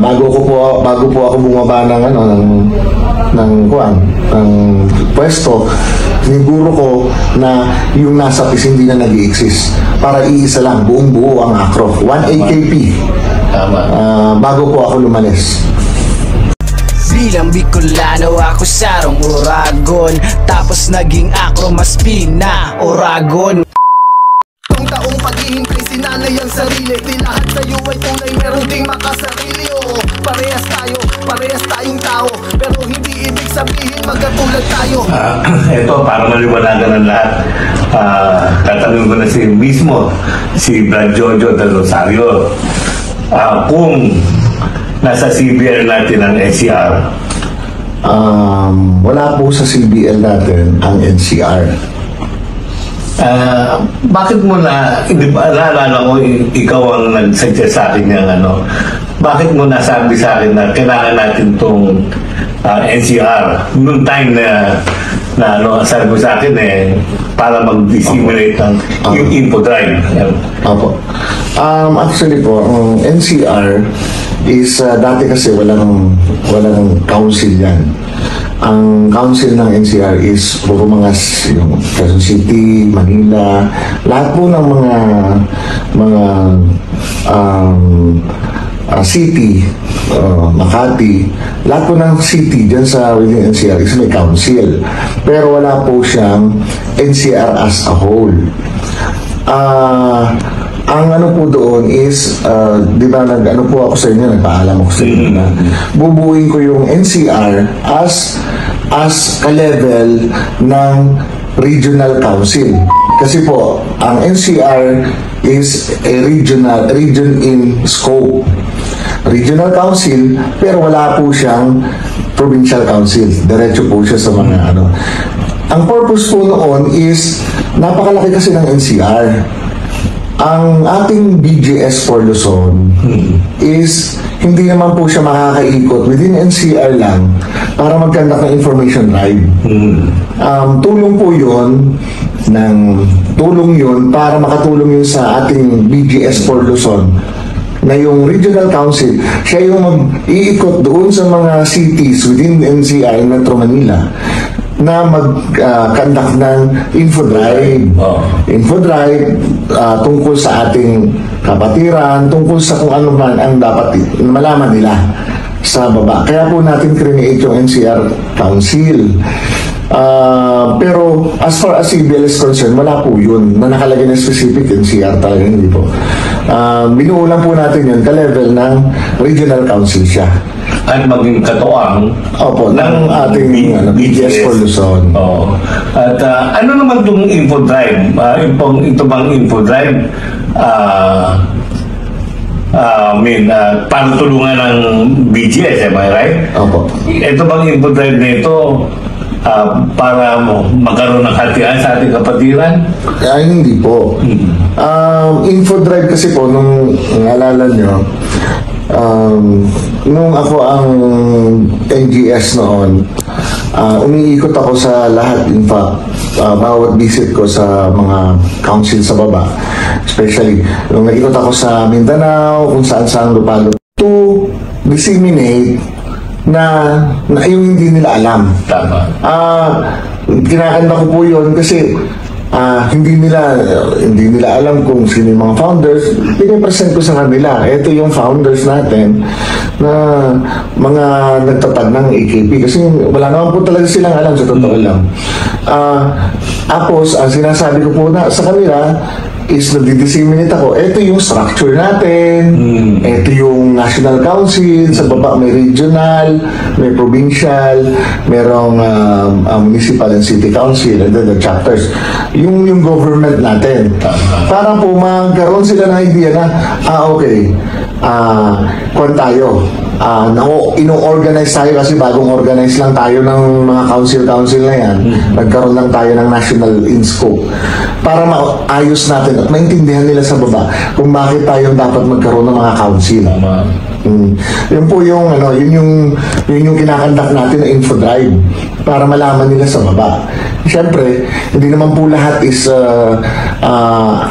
bago po ako bumaba ng ng pwesto, siniguro ko na yung NASAP is hindi na nag-i-exist. Para iisa lang, buong buo ang ACRO. 1 AKP. Bago po ako lumalis. Bilang Bicolano ako sarong Oragon, tapos naging ACRO mas pina-Oragon. Taong paghihintay sinanay ang sarili, di lahat sa'yo ay tunay, meron ding makasarili. Oo, parehas tayong tao, pero hindi ibig sabihin magkatulad tayo. Ito, para maliwanagan ng lahat, tatanungin ko na si Brad Jojo del Rosario, kung nasa CBL natin ang NCR. Wala po sa CBL natin ang NCR. Bakit mo hindi ba, naalala ko, ikaw ang nag-suggest sa akin yung bakit mo nasabi sa akin na kailangan natin itong NCR noong time na sabi mo sa akin para mag-disseminate yung info drive. Opo. Actually po, ang NCR is dati kasi walang council yan. Ang council ng NCR is puro mga yung Quezon City, Manila, lahat po ng mga city, Makati, lahat po ng city dyan sa within NCR is may council. Pero wala po siyang NCR as a whole. Ang po doon is, di ba po ako sa inyo, nagpaalam ako sa inyo na bubuin ko yung NCR as ka-level ng regional council. Kasi po, ang NCR is a region in scope. Regional council, pero wala po siyang provincial council. Diretso po siya sa mga Ang purpose po noon is, napakalaki kasi ng NCR. Ang ating BGS for Luzon is hindi naman po siya makakaikot within NCR lang para mag-conduct ng information drive. Tulong po yun para makatulong yun sa ating BGS for Luzon na yung regional council, siya yung mag-iikot doon sa mga cities within NCR, Metro Manila, na mag-conduct ng info drive. Info drive tungkol sa ating kapatiran, tungkol sa kung ano man ang dapat malaman nila sa baba. Kaya po natin create yung NCR Council. Pero as far as CBL is concerned, wala po yun na nakalagay na specific NCR, talaga hindi po. Binuo lang po natin yun ka-level ng regional council siya. At maging katuwang ng ating BGS for Luzon. At ano naman itong info drive? Ito bang info drive? Para tulungan ng BGS, am I right? Opo. Ito bang info drive na ito para magkaroon ng hatian sa ating kapatiran? Hindi po. Info drive kasi po, nung naalala nyo, nung ako ang NGS noon, umiikot ako sa lahat. In fact, bawat visit ko sa mga council sa baba, especially nung nag-ikot ako sa Mindanao, kung saan-saan lupalot, to disseminate na yung hindi nila alam. Tama. Kinakanta ko po yun kasi hindi nila alam kung sino yung mga founders. Pinipresent ko sa kanila. Ito yung founders natin na mga nagtatag ng AKP kasi wala naman po talaga silang alam, sa totoo lang. Tapos, ang sinasabi ko po sa kanila is nagdi-disseminate ako. Ito yung structure natin. Ito yung national council. Sa baba may regional, may provincial, merong municipal and city council, and then the chapters. Yung government natin. Para po magkaroon sila ng idea na, okay, kung tayo, ino-organize tayo kasi bagong organize lang tayo ng mga council na yan. Nagkaroon lang tayo ng national in scope para maayos natin at maintindihan nila sa baba kung bakit tayo dapat magkaroon ng mga council. Yun po yung ano, yun yung kinakandak natin na info drive para malaman nila sa baba. Siyempre, hindi naman po lahat is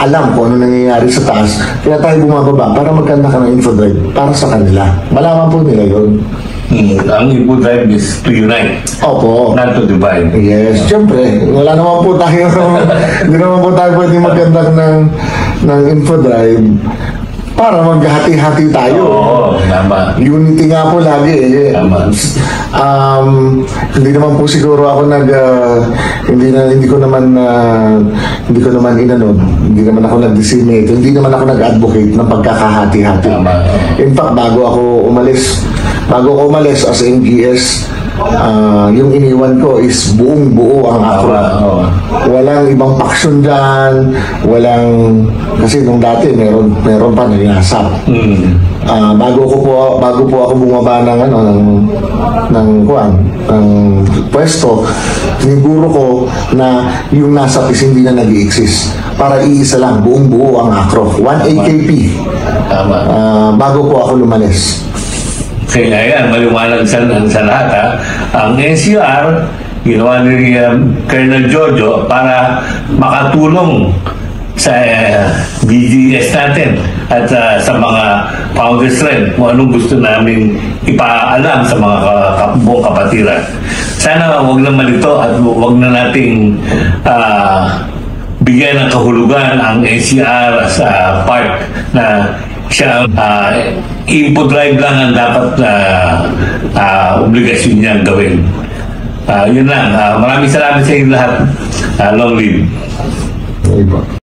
alam kung ano nangyayari sa taas. Kaya tayo bumababa para magkanda ka ng info drive para sa kanila. Malaman po nila yun. Ang info drive is to unite, Opo. not to divide. Yes, siyempre. Wala naman po tayo, hindi naman po tayo pwede magkandak ng info drive para maghati-hati tayo. Oo, tama. Unity nga po lagi eh. Tama. Hindi naman po siguro ako hindi ko naman ako nag-disseminate, hindi naman ako nag-advocate ng pagkakahati-hati. Tama. In fact, bago ako umalis as NGS, yung iniwan ko is buong-buo ang ACRO. Oo. Walang ibang paksyon dyan, kasi nung dati meron pa nangyasap. Bago po ako bumaba ng pwesto, siniguro ko na yung nasap is hindi na nag-i-exist. Para iisa lang, buong-buo ang ACRO. 1 AKP. Tama. Bago po ako lumalis. Kaya yan, maliwanag sa lahat ha. Ang NCR, ginawa ni Colonel Jojo para makatulong sa BGS natin at sa mga founders rin kung anong gusto namin ipaalam sa mga buong kapatiran. Sana wag na malito at wag na nating bigyan ng kahulugan ang NCR sa part na siya input drive lang ang dapat obligasyon niyang gawin. Yun lang. Maraming salamat sa inyo lahat. Long live. Okay po.